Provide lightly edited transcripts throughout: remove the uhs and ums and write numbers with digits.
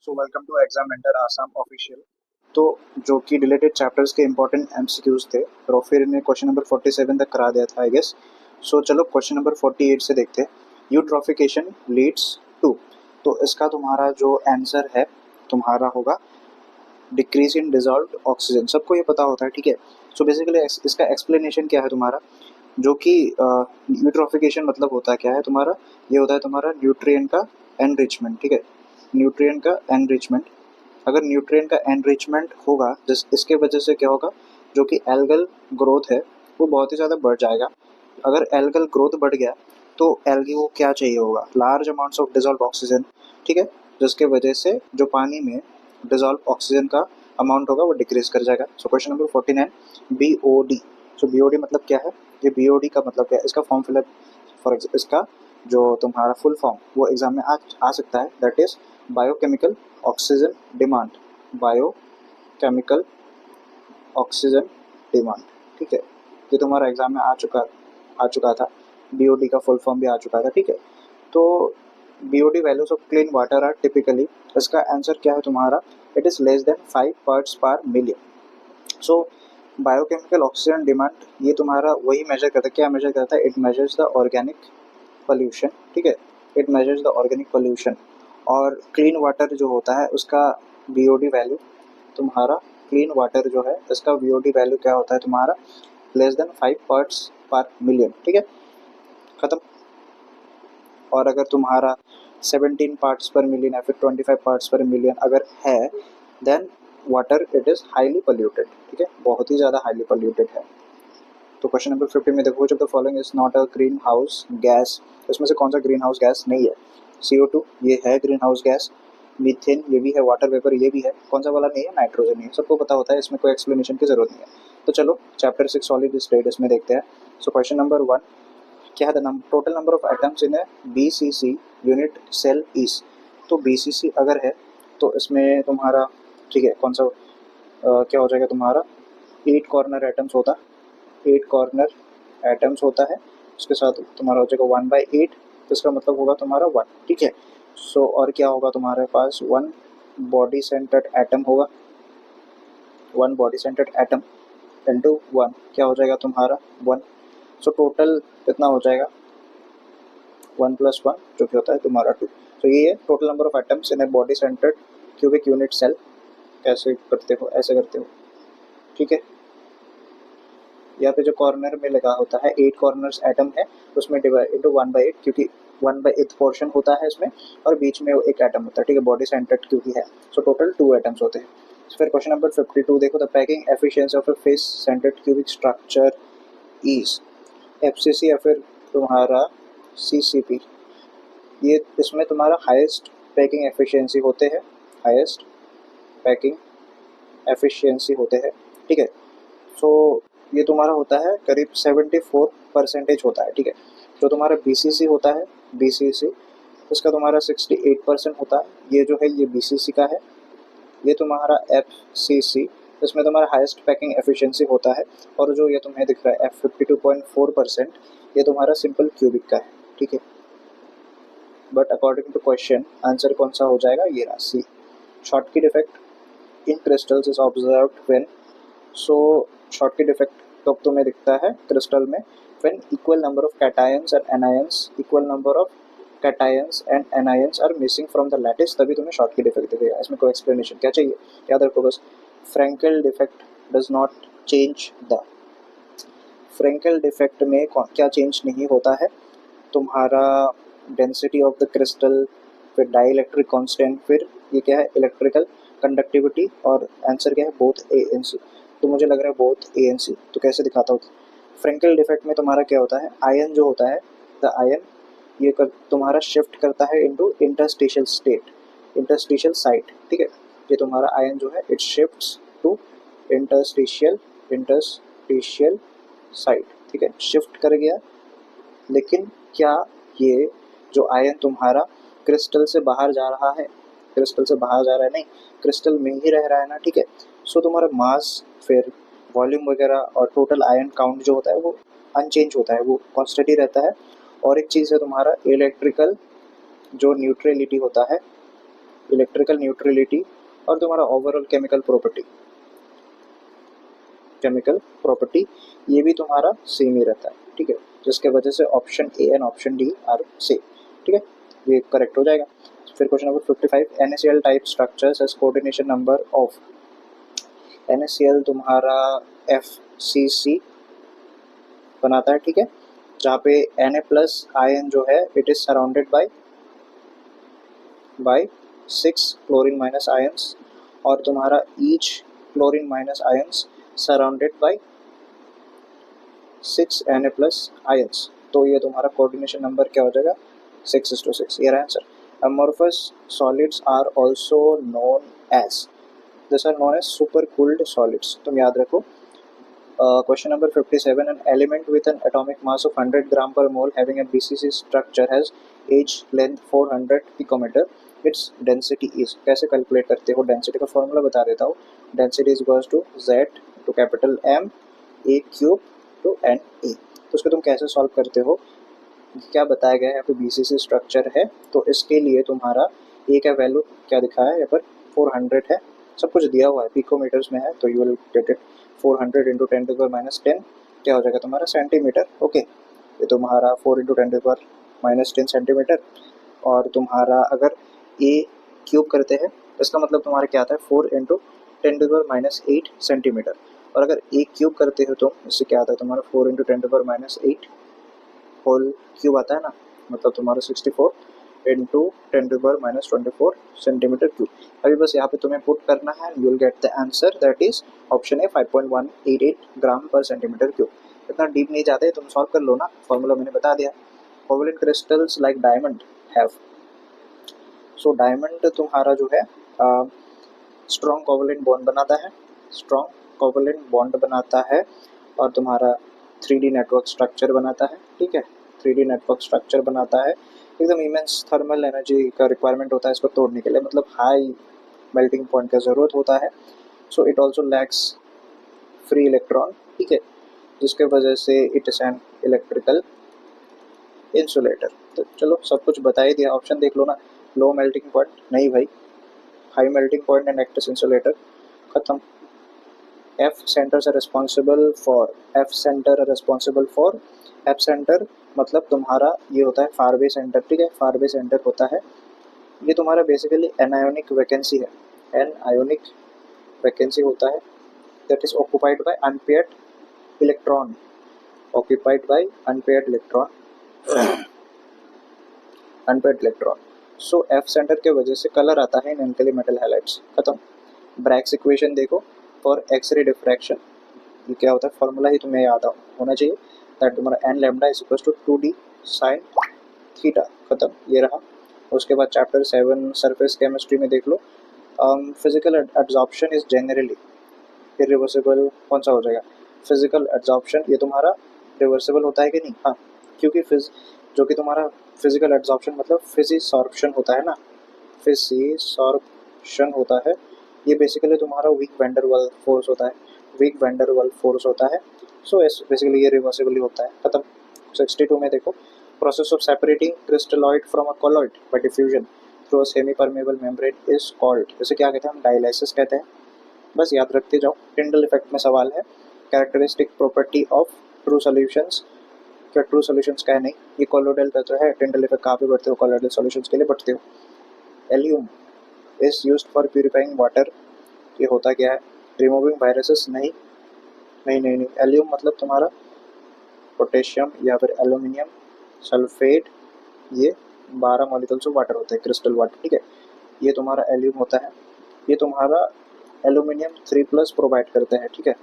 So welcome to exam mentor Assam official. तो जो कि रिलेटेड चैप्टर्स के इंपॉर्टेंट एमसीक्यूज थे और फिर ने क्वेश्चन नंबर 47 तक करा दिया था आई गेस। सो चलो क्वेश्चन नंबर 48 से देखते हैं। यूट्रोफिकेशन लीड्स टू, तो इसका तुम्हारा जो आंसर है तुम्हारा होगा डिक्रीज इन डिजॉल्व्ड ऑक्सीजन। सबको ये पता होता है, ठीक है। सो बेसिकली इसका एक्सप्लेनेशन क्या है तुम्हारा, जो कि यूट्रोफिकेशन मतलब होता है क्या है तुम्हारा, ये होता है तुम्हारा न्यूट्रिएंट का एनरिचमेंट, ठीक है। न्यूट्रिएंट का एनरिचमेंट, अगर न्यूट्रिएंट का एनरिचमेंट होगा जिस इसके वजह से क्या होगा, जो कि एल्गल ग्रोथ है वो बहुत ही ज़्यादा बढ़ जाएगा। अगर एल्गल ग्रोथ बढ़ गया तो एल्गी को क्या चाहिए होगा, large amounts of dissolve oxygen, ठीक है। जिसके वजह से जो पानी में डिजॉल्व ऑक्सीजन का अमाउंट होगा वो डिक्रीज कर जाएगा। सो क्वेश्चन नंबर 49 BOD। सो BOD मतलब क्या है, ये BOD का मतलब क्या है, इसका फॉर्म फिलअप फॉर इसका जो तुम्हारा फुल फॉर्म वो एग्जाम में आ सकता है, that is biochemical oxygen demand. Biochemical oxygen demand, ठीक है। ये तुम्हारा एग्जाम में आ चुका था। BOD का फुल फॉर्म भी आ चुका था, ठीक है। तो BOD values of clean water are typically, इसका आंसर क्या है तुम्हारा, it is less than 5 parts per million. So biochemical oxygen demand ये तुम्हारा वही मेजर करता है, क्या मेजर करता है, it measures the organic pollution, ठीक है। It measures the organic pollution. और क्लीन वाटर जो होता है उसका BOD वैल्यू तुम्हारा, क्लीन वाटर जो है इसका BOD वैल्यू क्या होता है तुम्हारा, less than 5 parts per million, ठीक है, खत्म। और अगर तुम्हारा 17 पार्ट्स पर मिलियन या फिर 25 पार्ट्स पर मिलियन अगर है, then water it is highly polluted, ठीक है, बहुत ही ज़्यादा हाईली पोल्यूटेड है। तो क्वेश्चन नंबर 50 में देखो, जब the following is not a green house gas, इसमें से कौन सा ग्रीन हाउस गैस नहीं है। CO2 ये है ग्रीन हाउस गैस, मीथेन ये भी है, वाटर वेपर ये भी है, कौन सा वाला नहीं है, नाइट्रोजन है, सबको पता होता है, इसमें कोई एक्सप्लेनेशन की जरूरत नहीं है। तो चलो चैप्टर 6 सॉलिड स्टेट इसमें देखते हैं। सो क्वेश्चन नंबर 1, क्या है the total number of atoms in a BCC unit cell is. तो BCC अगर है तो इसमें तुम्हारा, ठीक है, कौन सा क्या हो जाएगा तुम्हारा, 8 कॉर्नर एटम्स होता, 8 कॉर्नर एटम्स होता है, उसके साथ तुम्हारा हो जाएगा 1/8, तो इसका मतलब होगा तुम्हारा 1, ठीक है। सो और क्या होगा तुम्हारे पास, 1 बॉडी सेंटर्ड एटम होगा, 1 बॉडी सेंटर्ड एटम इंटू 1 क्या हो जाएगा तुम्हारा 1। सो टोटल कितना हो जाएगा 1 + 1 जो कि होता है तुम्हारा 2। तो ये है total number of atoms in a body centred cubic unit cell. कैसे करते हो, ऐसे करते हो, ठीक है। यहाँ पे जो कॉर्नर में लगा होता है 8 कॉर्नर्स एटम है, उसमें डिवाइड इंटू 1/8, क्योंकि 1/8 पोर्शन होता है इसमें और बीच में एक एटम होता है, ठीक है, बॉडी सेंटर्ड क्योंकि है। सो टोटल 2 एटम्स होते हैं। फिर क्वेश्चन नंबर 52 देखो, the packing efficiency of A face centred cubic structure is FCC या फिर तुम्हारा CCP। ये इसमें तुम्हारा हाईएस्ट पैकिंग एफिशिएंसी होते हैं, हाईएस्ट पैकिंग एफिशिएंसी होते हैं, ठीक है। सो ये तुम्हारा होता है करीब 74% होता है, ठीक है। जो तुम्हारा BCC होता है, BCC इसका तुम्हारा 68% होता है। ये जो है ये BCC का है। ये तुम्हारा FCC, इसमें तुम्हारा हाईएस्ट पैकिंग एफिशिएंसी होता है। और जो ये तुम्हें दिख रहा है F52.4%, ये तुम्हारा सिंपल क्यूबिक का है, ठीक है। But according to question answer कौन सा हो जाएगा, ये राशि। Schottky defect in crystals is observed when. So Schottky defect कब तुम्हें दिखता है क्रिस्टल में, when equal number of cations and anions, equal number of cations and anions are missing from the lattice, तभी तुम्हें शॉर्टकी डिफेक्ट दिखेगा। इसमें कोई एक्सप्लेनेशन क्या चाहिए, याद रखो बस, Frenkel defect does not change the, Frenkel defect में क्या चेंज नहीं होता है तुम्हारा, डेंसिटी ऑफ द क्रिस्टल, फिर डाई इलेक्ट्रिक कॉन्स्टेंट, फिर ये क्या है, इलेक्ट्रिकल कंडक्टिविटी, और आंसर क्या है, बोथ ANC। तो मुझे लग रहा है बोथ ANC। तो कैसे दिखाता हूँ, फ्रैंकेल डिफेक्ट में तुम्हारा क्या होता है, आयन जो होता है, द आयन ये तुम्हारा शिफ्ट करता है into interstitial state, interstitial site, ठीक है। ये तुम्हारा आयन जो है it shifts to interstitial, interstitial site, ठीक है, शिफ्ट कर गया। लेकिन क्या ये जो आयन तुम्हारा क्रिस्टल से बाहर जा रहा है, क्रिस्टल से बाहर जा रहा है, नहीं, क्रिस्टल में ही रह रहा है ना, ठीक है। सो तुम्हारा मास, फिर वॉल्यूम वगैरह और टोटल आयन काउंट जो होता है वो अनचेंज होता है, वो कॉन्स्टेंट ही रहता है। और एक चीज़ है तुम्हारा इलेक्ट्रिकल जो न्यूट्रलिटी होता है, इलेक्ट्रिकल न्यूट्रलिटी और तुम्हारा ओवरऑल केमिकल प्रॉपर्टी ये भी तुम्हारा सेम ही रहता है, ठीक है, जिसके वजह से option A and option D are same, ठीक है, ये करेक्ट हो जाएगा। फिर question number 55, NaCl type structures as coordination number of. NaCl तुम्हारा FCC बनाता है, ठीक है, जहाँ पे Na प्लस आयन जो है it is surrounded by 6 chlorine minus ions और तुम्हारा each chlorine minus ions surrounded by 6 Na plus ions. तो ये तुम्हारा कोऑर्डिनेशन नंबर क्या हो जाएगा, 6:6, ये रहा answer. Amorphous solids are also known as, this are known as super cooled solids, तुम याद रखो। Question number 57, an element with an atomic mass of 100 gram per mole having a BCC structure has age length 400 picometer, its density is, कैसे calculate करते हो, density का formula बता देता हूँ, density is equals to Z to capital M A cube to N A। तो उसको तुम कैसे सॉल्व करते हो, क्या बताया गया है यहाँ पे BCC स्ट्रक्चर है, तो इसके लिए तुम्हारा A का वैल्यू क्या दिखाया है यहाँ पर 400 है, सब कुछ दिया हुआ है पिकोमीटर्स में है, तो you will get it 400 into 10⁻⁻10 क्या हो जाएगा तुम्हारा सेंटीमीटर, ओके, ये तुम्हारा 4 इंटू 10⁻⁻10 सेंटीमीटर। और तुम्हारा अगर ए क्यूब करते हैं इसका मतलब तुम्हारा क्या आता है 4 इंटू 10⁻8 सेंटीमीटर, और अगर ए क्यूब करते हो तो इससे क्या आता है तुम्हारा 4 इंटू 10⁻8 होल क्यूब आता है ना, मतलब तुम्हारा 64 इंटू 10⁻24 सेंटीमीटर क्यूब। अभी बस यहाँ पे तुम्हें पुट करना है, you will get the answer, that is option A 5.188 ग्राम पर सेंटीमीटर क्यूब। इतना डीप नहीं जाते, तुम सॉल्व कर लो ना, फॉर्मूला मैंने बता दिया। Covalent crystals like diamond have, so diamond तुम्हारा जो है स्ट्रॉन्ग कोवेलेंट बॉन्ड बनाता है, स्ट्रॉन्ग कोवेलेंट बॉन्ड बनाता है और तुम्हारा 3D नेटवर्क स्ट्रक्चर बनाता है, ठीक है, 3D नेटवर्क स्ट्रक्चर बनाता है, एकदम इमेंस थर्मल एनर्जी का रिक्वायरमेंट होता है इसको तोड़ने के लिए, मतलब हाई मेल्टिंग पॉइंट का ज़रूरत होता है। So it also lakhs free electron, ठीक है, जिसके वजह से it is an electrical insulator. तो चलो सब कुछ बता ही दिया, ऑप्शन देख लो ना, लो मेल्टिंग पॉइंट नहीं भाई, high melting point and act as insulator, खत्म। F centers are responsible for, F center are responsible for, F center मतलब तुम्हारा ये होता है फारवे सेंटर, ठीक है, फारवे सेंटर होता है, ये तुम्हारा बेसिकली एनायोनिक वैकेंसी है, एन आयोनिक वैकेंसी होता है, that is occupied by unpaired electron, occupied by unpaired electron, unpaired electron. So F centre के वजह से कलर आता है इन एल्कली मेटल हैलाइड्स, खत्म। ब्रैग्स इक्वेशन देखो फॉर एक्सरे डिफ्रैक्शन, ये क्या होता है, फॉर्मूला ही तुम्हें याद होना चाहिए, दैट तुम्हारा N lambda is equal to 2D sine theta, खत्म, ये रहा। उसके बाद चैप्टर 7 सरफेस केमिस्ट्री में देख लो, physical absorption is generally irreversible, कौन सा हो जाएगा, फिजिकल एब्जॉर्प्शन, ये तुम्हारा रिवर्सिबल होता है कि नहीं, हाँ, क्योंकि जो कि तुम्हारा फिजिकल एब्जॉर्प्शन मतलब फिजिसॉर्प्शन होता है ना, फिजिसॉर्प्शन होता है, ये बेसिकली तुम्हारा weak van der Waals force होता है, weak van der Waals force होता है, सो बेसिकली ये रिवर्सिबली होता है, खत्म। 62 में देखो, process of separating crystalloid from a colloid bye diffusion through a semi permeable membrane is called, इसे क्या कहते हैं, हम डायलाइसिस कहते हैं, बस याद रखते जाओ। टिंडल इफेक्ट में सवाल है, characteristic property of true solutions, क्या ट्रू सॉल्यूशंस का है, नहीं, ये कोलोइडल का तो है, टिंडल इफेक्ट कहाँ पे बढ़ते हो, कोलोइडल सॉल्यूशंस के लिए बढ़ते हो। Alum is used for purifying water, ये होता क्या है, रिमूविंग वायरसेस, नहीं नहीं नहीं नहीं, एल्यूम मतलब तुम्हारा पोटेशियम या फिर एल्यूमिनियम सल्फेट, ये 12 मॉलिक्यूल्स ऑफ वाटर होते हैं, क्रिस्टल वाटर, ठीक है, ये तुम्हारा एल्यूम होता है, ये तुम्हारा एल्यूमिनियम 3+ प्रोवाइड करते हैं, ठीक है,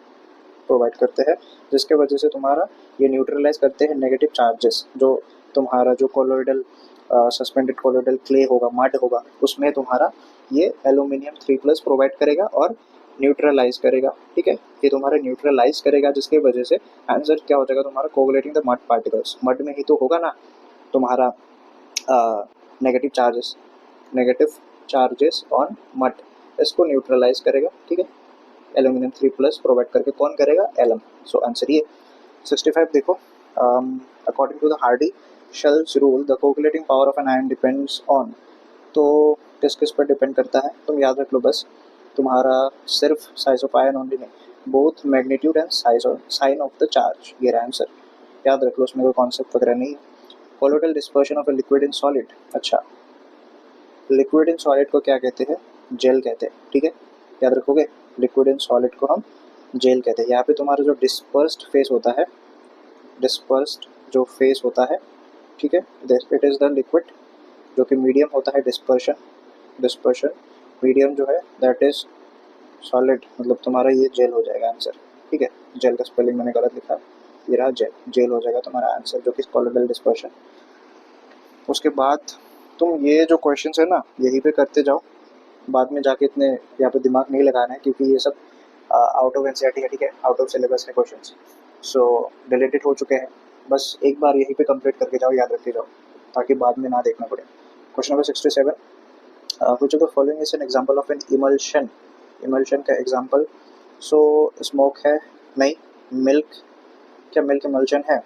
प्रोवाइड करते हैं, जिसके वजह से तुम्हारा ये न्यूट्रलाइज करते हैं नेगेटिव चार्जेस, जो तुम्हारा जो कोलोइडल सस्पेंडेड कोलोइडल क्ले होगा, मड होगा, उसमें तुम्हारा ये एल्यूमिनियम 3+ प्रोवाइड करेगा और न्यूट्रलाइज करेगा, ठीक है, ये तुम्हारा न्यूट्रलाइज करेगा, जिसकी वजह से आंसर क्या हो जाएगा तुम्हारा, coagulating the mud particles, mud में ही तो होगा ना तुम्हारा नेगेटिव चार्जेस ऑन मड, इसको न्यूट्रलाइज करेगा, ठीक है, एल्यूमिनियम 3+ प्रोवाइड करके कौन करेगा, एलम, सो आंसर ये। 65 देखो, according to the Hardy Schulze rule the coagulating power of an ion depends on, तो किस किस पर डिपेंड करता है तुम याद रख लो बस, तुम्हारा सिर्फ साइज ऑफ आयन ओनली नहीं, both magnitude and size of sine of the charge, ये रहा आंसर, याद रख लो, उसमें कोई कॉन्सेप्ट वगैरह नहीं है। Colloidal dispersion of a liquid in solid, अच्छा लिक्विड इन सॉलिड को क्या कहते हैं, जेल कहते हैं, ठीक है, याद रखोगे, लिक्विड इन सॉलिड को हम जेल कहते हैं। यहाँ पे तुम्हारा जो डिस्पर्स्ड फेस होता है, डिस्पर्स्ड जो फेस होता है, ठीक है, इट इज़ द लिक्विड, जो कि मीडियम होता है डिस्पर्शन, डिस्पर्शन मीडियम जो है दैट इज सॉलिड, मतलब तुम्हारा ये जेल हो जाएगा आंसर, ठीक है, जेल का स्पेलिंग मैंने गलत लिखा, ये रहा जेल, जेल हो जाएगा तुम्हारा आंसर, जो कि कोलोइडल डिस्पर्शन। उसके बाद तुम ये जो क्वेश्चन है ना यहीं पे करते जाओ, बाद में जाके इतने यहाँ पे दिमाग नहीं लगाना है, क्योंकि ये सब आउट ऑफ एनसीईआरटी है, ठीक है, आउट ऑफ सिलेबस है क्वेश्चन, सो डिलीटेड हो चुके हैं, बस एक बार यहीं पे कंप्लीट करके जाओ, याद रखते जाओ, ताकि बाद में ना देखना पड़े। Question number 67, which of the following is an example of N emulsion, emulsion का एग्जांपल, सो स्मोक है, नहीं, मिल्क, क्या मिल्क इमल्शन है,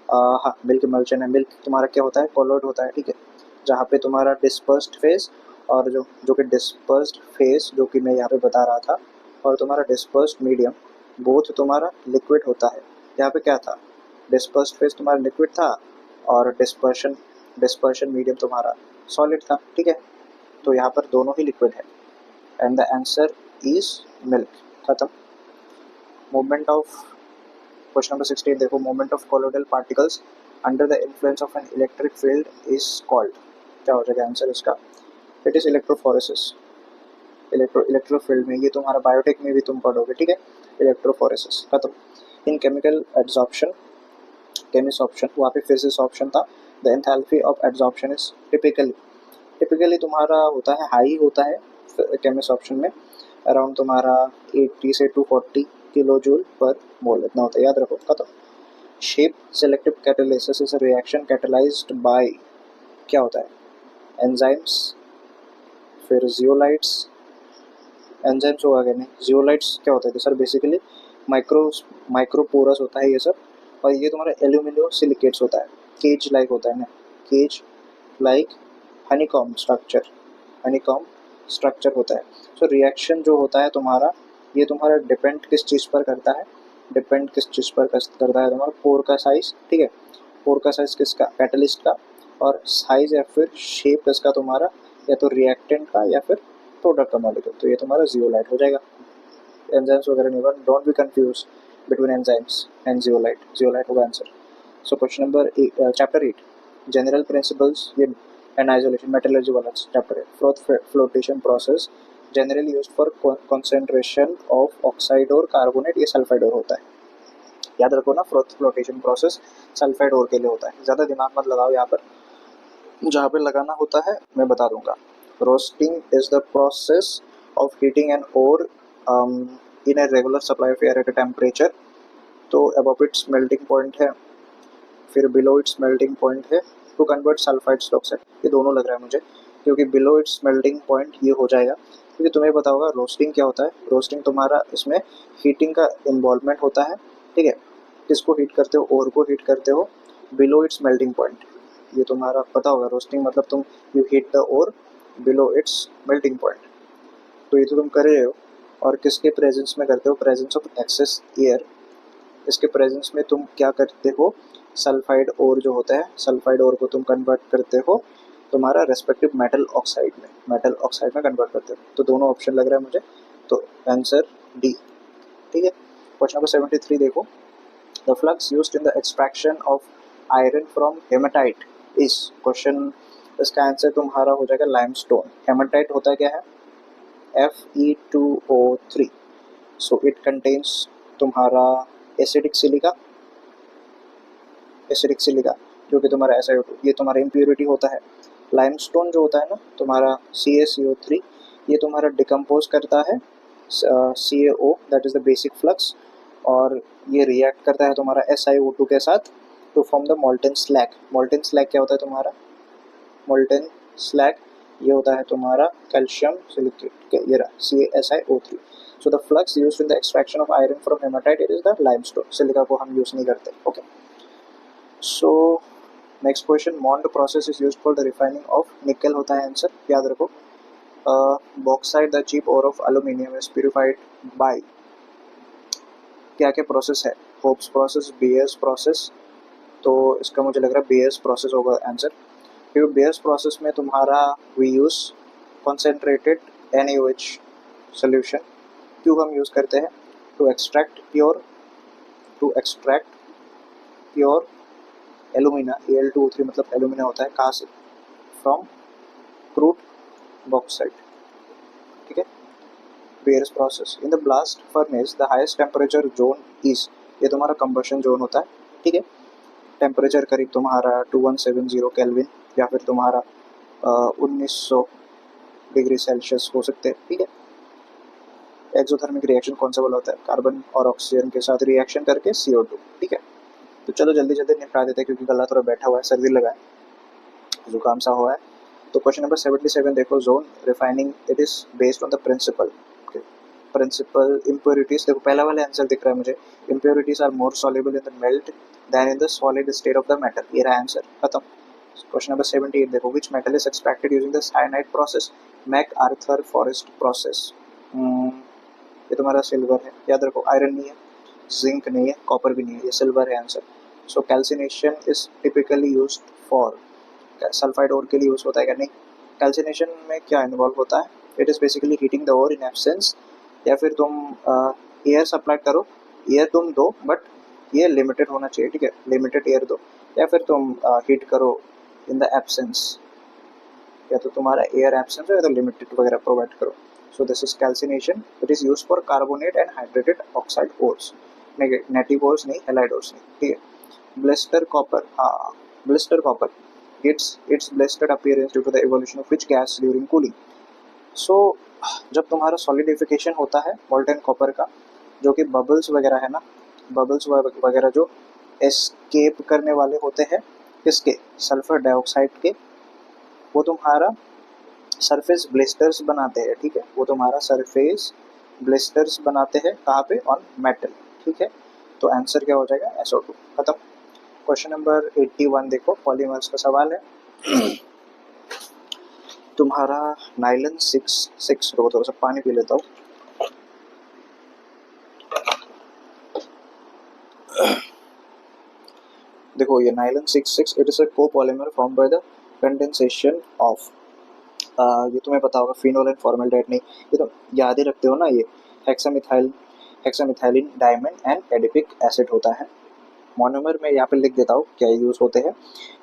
हाँ मिल्क इमल्शन है, मिल्क तुम्हारा क्या होता है, कोलोइड होता है, ठीक है, जहाँ पे तुम्हारा डिस्पर्स्ड फेस और जो जो कि डिस्पर्स्ड फेस जो कि मैं यहाँ पे बता रहा था, और तुम्हारा डिस्पर्स्ड मीडियम बोथ तुम्हारा लिक्विड होता है। यहाँ पे क्या था, डिस्पर्स्ड फेस तुम्हारा लिक्विड था और डिस्पर्शन डिस्पर्शन मीडियम तुम्हारा सॉलिड था, ठीक है, तो यहाँ पर दोनों ही लिक्विड है, and the answer is milk, खत्म। मूवमेंट ऑफ, क्वेश्चन नंबर 16 देखो, movement of colloidal particles under the influence of an electric field is called, क्या हो जाएगा आंसर इसका, इट इज इलेक्ट्रोफोरेसिस, इलेक्ट्रोफील्ड में, ये तुम्हारा बायोटेक में भी तुम पढ़ोगे, ठीक है, इलेक्ट्रोफोरेसिस, खत्म। इन केमिकल एड्सॉर्प्शन, केमिस ऑप्शन, वहाँ पे फिजिक्स ऑप्शन था, the enthalpy of adsorption is typically तुम्हारा होता है, हाई होता है केमिस ऑप्शन में, अराउंड तुम्हारा 80 से 240 किलो जूल पर मोल, इतना होता है, याद रखो, खत्म। Shape selective catalysis is a reaction catalysed by, क्या होता है, एंजाइम्स, फिर जियोलाइट्स, एंजाइम्स होगा क्या, नहीं, जियोलाइट्स क्या होता है सर, बेसिकली माइक्रोपोरस होता है ये सब, और ये तुम्हारा एल्यूमिनियो सिलिकेट्स होता है, केज लाइक होता है ना, cage like honeycomb structure, honeycomb structure होता है। सो रिएक्शन जो होता है तुम्हारा, ये तुम्हारा डिपेंड किस चीज़ पर करता है, डिपेंड किस चीज़ पर करता है तुम्हारा, पोर का साइज, ठीक है, पोर का साइज किसका, कैटलिस्ट का, और साइज या फिर शेप किसका तुम्हारा, या तो रिएक्टेंट का या फिर प्रोडक्ट का मॉलिक्यूल, तो ये तुम्हारा जियोलाइट हो जाएगा, एंजाइम्स वगैरह नहीं होगा, don't be confuse between enzymes and zeolite, zeolite होगा answer. So question number chapter 8, general principles, ये एंड आइसोलेशन मेटलर्जी वाला चैप्टर है, flotation process generally used for concentration of oxide और कार्बोनेट, ये सल्फाइड और होता है, याद रखो ना, फ्लोटेशन प्रोसेस सल्फाइड और के लिए होता है, ज़्यादा दिमाग मत लगाओ यहाँ पर, जहाँ पे लगाना होता है मैं बता दूंगा। Roasting is the process of heating an ore in a regular supply of air at a temperature, तो अबव इट्स मेल्टिंग पॉइंट है, फिर बिलो इट्स मेल्टिंग पॉइंट है, to convert sulphides to oxide, ये दोनों लग रहा है मुझे, क्योंकि बिलो इट्स मेल्टिंग पॉइंट ये हो जाएगा, क्योंकि तुम्हें पता होगा रोस्टिंग क्या होता है, रोस्टिंग तुम्हारा इसमें हीटिंग का इन्वॉल्वमेंट होता है, ठीक है, किसको हीट करते हो, ओर को हीट करते हो बिलो इट्स मेल्टिंग पॉइंट, ये तुम्हारा पता होगा, रोस्टिंग मतलब तुम you heat the ore below its melting point, तो ये तो तुम कर रहे हो, और किसके प्रेजेंस में करते हो, प्रेजेंस ऑफ एक्सेस एयर, इसके प्रेजेंस में तुम क्या करते हो, सल्फाइड ओर जो होता है, सल्फाइड ओर को तुम कन्वर्ट करते हो तुम्हारा रेस्पेक्टिव मेटल ऑक्साइड में, मेटल ऑक्साइड में कन्वर्ट करते हो, तो दोनों ऑप्शन लग रहा है मुझे, तो आंसर डी, ठीक है। क्वेश्चन नंबर 73 देखो, the flux used in the extraction of iron from haematite is, question, इसका आंसर तुम्हारा हो जाएगा लाइमस्टोन, हेमाटाइट होता है क्या है, Fe2O3, सो इट कंटेन्स तुम्हारा एसिडिक सिलिका, एसिडिक सिलिका जो कि तुम्हारा SiO2, ये तुम्हारा इम्प्योरिटी होता है। लाइमस्टोन जो होता है ना तुम्हारा CaCO3, ये तुम्हारा डिकम्पोज करता है CaO, that is the basic flux, और ये रिएक्ट करता है तुम्हारा SiO2 के साथ to form the molten slag. Molten slag क्या होता है तुम्हारा, मोल्टेन स्लैग ये होता है तुम्हारा कैल्शियम सिलिकेट, ये रहा CaSiO3। So the flux used in the extraction of iron from haematite it is the limestone, silica को हम यूज़ नहीं करते, okay. So next question, Mond process is used for the refining of nickel होता है answer, याद रखो, bauxite the cheap ore of aluminium is purified by, क्या क्या प्रोसेस है? होप्स प्रोसेस, बीएस प्रोसेस, तो इसका मुझे लग रहा है बीएस प्रोसेस होगा आंसर, क्योंकि बीएस प्रोसेस में तुम्हारा we use concentrated NaOH solution. क्यों हम यूज़ करते हैं? To extract pure alumina, Al2O3 मतलब एलुमिना होता है, कहाँ से? फ्रॉम क्रूड बॉक्साइट, ठीक है। BS process in the blast furnace the highest temperature zone is, ये तुम्हारा कंबशन जोन होता है, ठीक है। टेम्परेचर करीब तुम्हारा 2170 केल्विन या फिर तुम्हारा 1900 डिग्री सेल्सियस हो सकते हैं, ठीक है। एक्सोथर्मिक रिएक्शन कौन सा वाला होता है? कार्बन और ऑक्सीजन के साथ रिएक्शन करके CO2, ठीक है। तो चलो जल्दी जल्दी निपटा देते हैं क्योंकि गला थोड़ा बैठा हुआ है, सर्दी लगा है, जुकाम सा हुआ है। तो क्वेश्चन नंबर 77 देखो, zone refining it is based on the principle impurities. देखो पहला वाला आंसर दिख रहा है मुझे, impurities are more soluble in the melt than in the solid state of the metal, ये रहा आंसर, खत्म। क्वेश्चन नंबर 78 देखो, which metal is extracted using the cyanide process? MacArthur Forrest process. ये तुम्हारा सिल्वर है, याद रखो। आयरन नहीं है, जिंक नहीं है, कॉपर भी नहीं है, ये सिल्वर है answer. So calcination is typically used for, sulphide ore के लिए यूज होता है क्या? नहीं। कैल्सिनेशन में क्या इन्वॉल्व होता है? It is basically heating the ore in absence, या फिर तुम एयर सप्लाई करो, एयर तुम दो बट ये लिमिटेड होना चाहिए, ठीक है, लिमिटेड एयर दो, या फिर तुम हीट करो इन द एब्सेंस, या तो तुम्हारा एयर एब्सेंस हो या तो लिमिटेड वगैरह प्रोवाइड करो। So this is calcination, it is use for carbonate and hydrated oxide ores, native ores नहीं, हैलाइड ओर्स नहीं, ठीक है। ब्लिस्टर कॉपर, हाँ blister copper, its blistered appearance due to the evolution of which gas during cooling? So जब तुम्हारा solidification होता है molten copper का, जो कि बबल्स वगैरह है ना, बबल्स वगैरह जो एस्केप करने वाले होते हैं किसके? सल्फर डाइऑक्साइड के, वो तुम्हारा सरफेस ब्लिस्टर्स बनाते हैं, ठीक है, वो तुम्हारा सरफेस ब्लिस्टर्स बनाते हैं, कहाँ पे? ऑन मेटल, ठीक है। तो आंसर क्या हो जाएगा? SO2, खत्म। क्वेश्चन नंबर 81 देखो, पॉलीमर्स का सवाल है। तुम्हारा नाइलन 66, रुको थोड़ा सा पानी पी लेता हूँ। देखो ये nylon 66, it is a copolymer form by the condensation of, ये तुम्हें पता होगा, फिनोल एंड फॉर्मल्डेहाइड, नहीं ये तो याद ही रखते हो ना, ये hexamethylene diamond and adipic acid होता है। मोनोमर में यहाँ पे लिख देता हूँ क्या यूज होते हैं।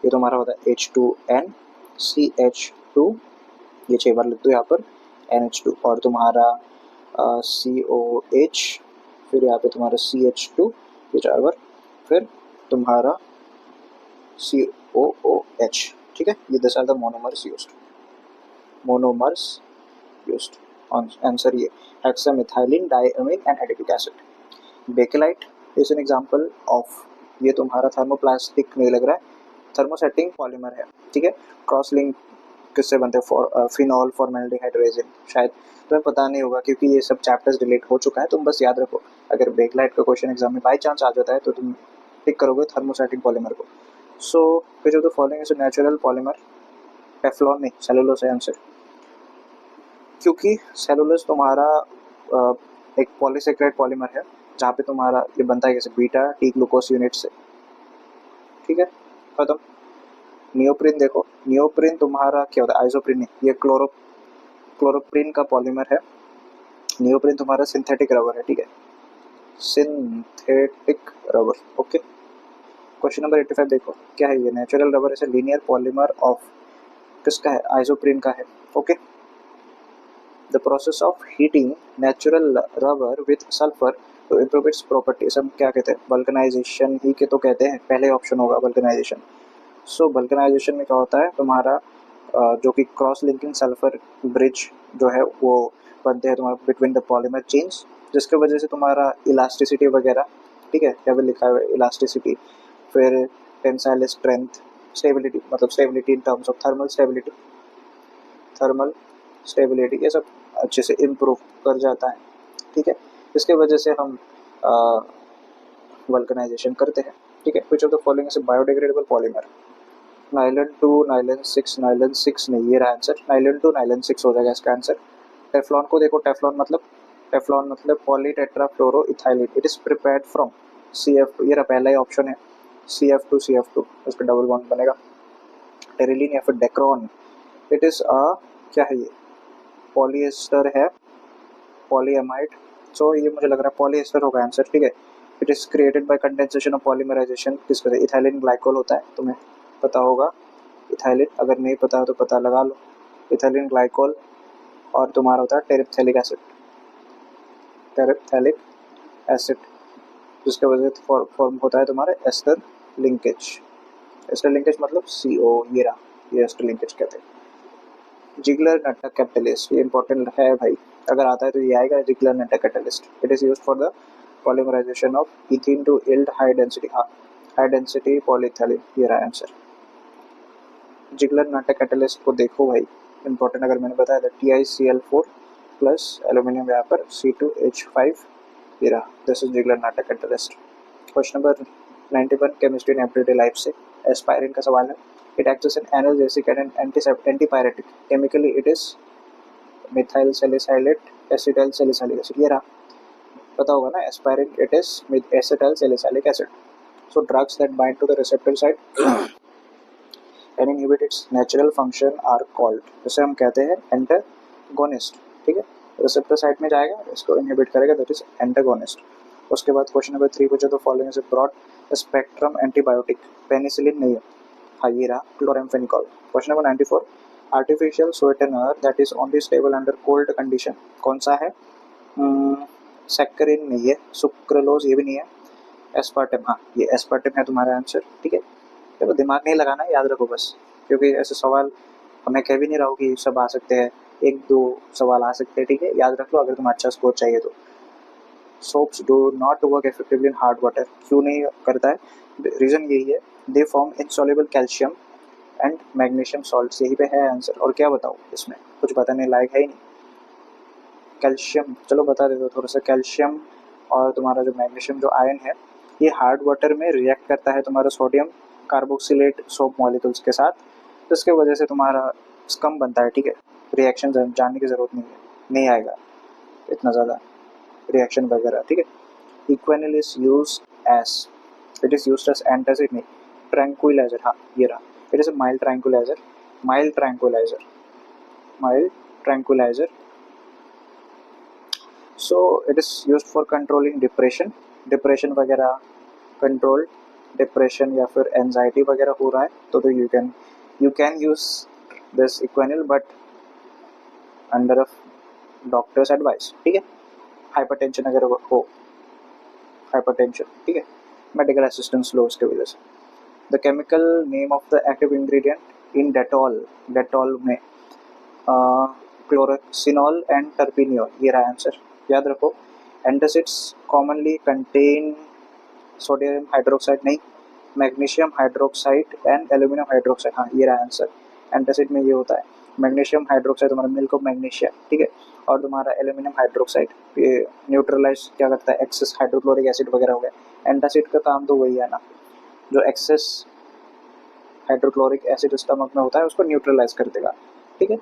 ये तुम्हारा होता है H2N CH2, ये 6 बार लिख दो यहाँ पर, NH2, और तुम्हारा COH, फिर यहाँ पे तुम्हारा CH2, ये 4 बार, फिर तुम्हारा COOH, ठीक है। ये this are the monomers used, answer ये hexamethylene diamine and adipic acid. Bakelite is an example of, ये तुम्हारा थर्मोप्लास्टिक नहीं लग रहा है, थर्मोसेटिंग पॉलीमर है, ठीक है। क्रॉस लिंक किससे बनते हैं? फिनॉल फॉर्मेल्डिहाइड रेजिन, शायद तुम्हें पता नहीं होगा क्योंकि ये सब चैप्टर्स डिलीट हो चुका है, तुम बस याद रखो, अगर बेकलाइट का क्वेश्चन एग्जाम में बाई चांस आ जाता है तो तुम टिक करोगे थर्मोसेटिक पॉलीमर को। So which of the following is a natural polymer? Teflon नहीं, सेलुलोज है आंसर, क्योंकि सेलुलोज तुम्हारा एक पॉलीसेकेराइड पॉलीमर है, जहाँ पे तुम्हारा ये बनता है कैसे? बीटा टी ग्लूकोज यूनिट से, ठीक है, खत्म। नियोप्रिन देखो, नियोप्रिन तुम्हारा क्या होता है? आइसोप्रिन नहीं, ये क्लोरोप्रिन का पॉलीमर है। नियोप्रिन तुम्हारा सिंथेटिक रबर है, ठीक है, synthetic rubber, okay. Question number 85 देखो, क्या है ये? Natural rubber is a linear polymer of, किसका है? आइसोप्रिन का है, okay. The process of heating natural rubber with sulphur to improve its properties, हम क्या कहते हैं? वल्कनाइजेशन ही के तो कहते हैं, पहले ऑप्शन होगा वल्कनाइजेशन। सो वल्कनाइजेशन में क्या होता है तुम्हारा, जो कि क्रॉस लिंकिंग सल्फर ब्रिज जो है वो बनते हैं तुम्हारा बिटवीन द पॉलीमर चेन्स, जिसके वजह से तुम्हारा इलास्टिसिटी वगैरह, ठीक है, क्या भी लिखा है इलास्टिसिटी, फिर टेंसाइल स्ट्रेंथ, स्टेबिलिटी, मतलब stability in terms of thermal stability, ये सब अच्छे से इम्प्रूव कर जाता है, ठीक है। इसके वजह से हम वल्कनाइजेशन करते हैं, ठीक है। विच of the following is a biodegradable polymer? Nylon 2, nylon 6, nylon 6 नहीं, ये रहा आंसर, नाइलन 2 नाइलन 6 हो जाएगा इसका आंसर। टेफ्लॉन को देखो, टेफ्लॉन मतलब polytetrafluoroethylene, it is prepared from CF2, ये रहा पहला ही ऑप्शन है, CF2 उस पर डबल बॉन्ड बनेगा। टेरिलीन या फिर डेक्रॉन, इट इज क्या है ये, पॉलिएस्टर है, पॉलीएमाइड, सो ये मुझे लग रहा है पॉलिएस्टर होगा आंसर, ठीक है। It is created by condensation of polymerisation, किस वजह, इथाइलिन ग्लाइकोल होता है, तुम्हें पता होगा इथाइलिन, अगर नहीं पता है तो पता लगा लो, इथाइलिन ग्लाइकोल, और तुम्हारा होता है टेरिप्थेलिक एसिड, जिसके वजह से फॉर्म होता है तुम्हारे एस्टर लिंकेज। एस्टर लिंकेज मतलब CO, ये रहा, ये एस्टर लिंकेज कहते हैं। जिगलर नट्टा कैटलिस्ट, ये इंपॉर्टेंट है भाई, अगर आता है तो ये आएगा, Ziegler Natta catalyst. It is used for the polymerisation of ethene to yield high density polyethylene, ये रहा आंसर। जिगलर नट्टा कैटलिस्ट को देखो भाई, इंपॉर्टेंट अगर मैंने बताया था, TiCl4 plus aluminium vapour C2H5, ये रहा, this is Ziegler Natta catalyst. Question number 91 chemistry in everyday life से एस्पायरिन का सवाल है। It acts an analgesic and antipyretic, chemically it is methyl salicylate acetyl salicylic acid, ये रहा, पता होगा ना aspirin, it is acetyl salicylic acid. So drugs that bind to the receptor site and inhibit its natural function are called, जैसे हम कहते हैं antagonist, ठीक है, रिसेप्टर साइट में जाएगा, इसको इनहिबिट करेगा, दैट इज एंटागोनिस्ट। उसके बाद क्वेश्चन नंबर 3 पूछा तो following is broad spectrum antibiotic, penicillin नहीं है, हाँ ये रहा, chloramphenicol. Question number 94 artificial sweetener that is only stable under cold condition, कौन सा है, सैक्करिन नहीं है, सुक्रोलोज ये भी नहीं है, एस्पार्टम, हाँ ये एस्पार्टम है तुम्हारा आंसर, ठीक है। चलो दिमाग नहीं लगाना, याद रखो बस, क्योंकि ऐसे सवाल मैं कह भी नहीं रहा हूँ कि सब आ सकते हैं, 1-2 सवाल आ सकते हैं, ठीक है, याद रख लो अगर तुम्हें अच्छा स्कोर चाहिए तो। Soaps do not work effectively in hard water, क्यों नहीं करता है, रीज़न यही है, they form insoluble calcium and magnesium salts, यही पे है आंसर, और क्या बताऊँ इसमें, कुछ बताने लायक है ही नहीं। कैल्शियम, चलो बता देता हूँ थोड़ा सा, कैल्शियम और तुम्हारा जो मैग्नीशियम जो आयन है, ये हार्ड वाटर में रिएक्ट करता है तुम्हारा सोडियम कार्बोक्सिलेट सोप मॉलिक्यूल्स के साथ, जिसके वजह से तुम्हारा स्कम बनता है, ठीक है। रिएक्शन जानने की ज़रूरत नहीं है, नहीं आएगा इतना ज़्यादा रिएक्शन वगैरह, ठीक है। Equanil is use as, it is used as antacid नहीं, ट्रैंक्विलाइजर, हाँ ये रहा, it is a mild tranquilliser, mild tranquilliser. So it is used for controlling depression वगैरह, कंट्रोल डिप्रेशन या फिर एंजाइटी वगैरह हो रहा है तो you can use this Equanil, but under a doctor's advice, ठीक है। हाइपरटेंशन अगर हो, हाइपरटेंशन, ठीक है, मेडिकल असिस्टेंस लो उसके वजह से। The chemical name of the active ingredient in Dettol में क्लोरोक्सिनॉल एंड टर्पिनियोल, ये रहा आंसर, याद रखो। Antacids commonly contain sodium hydroxide नहीं, magnesium hydroxide and aluminium hydroxide, हाँ ये रहा आंसर। एंटासिड में ये होता है मैग्नीशियम हाइड्रोक्साइड, तुम्हारा मिल्क ऑफ मैग्नीशियम, ठीक है, और तुम्हारा एल्यूमिनियम हाइड्रोक्साइड ये न्यूट्रलाइज क्या करता है, एक्सेस हाइड्रोक्लोरिक एसिड वगैरह हो गया। एंटासिड का काम तो वही है ना, जो एक्सेस हाइड्रोक्लोरिक एसिड स्टमक में होता है उसको न्यूट्रलाइज कर देगा, ठीक है।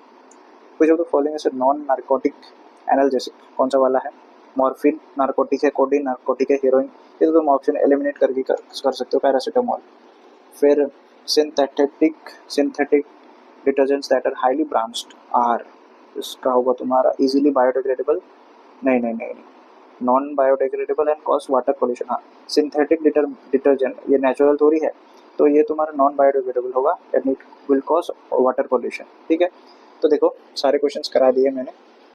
कुछ ऑफ द फॉलोइंग ऐसे नॉन नार्कोटिक एनाल्जेसिक, कौन सा वाला है, मॉर्फिन नार्कोटिक है, कोडीन नार्कोटिक है, हीरोइन, ये तो तुम ऑप्शन एलिमिनेट करके कर सकते हो, पैरासीटामोल। फिर synthetic detergents that are highly branched are, इसका होगा तुम्हारा इजीली बायोडिग्रेडेबल, नहीं, non biodegradable and cause water pollution, हाँ सिंथेटिक डिटर्जेंट ये नेचुरल थोड़ी है, तो ये तुम्हारा नॉन बायोडिग्रेडेबल होगा and it will cause water pollution, ठीक है। तो देखो सारे क्वेश्चंस करा दिए मैंने,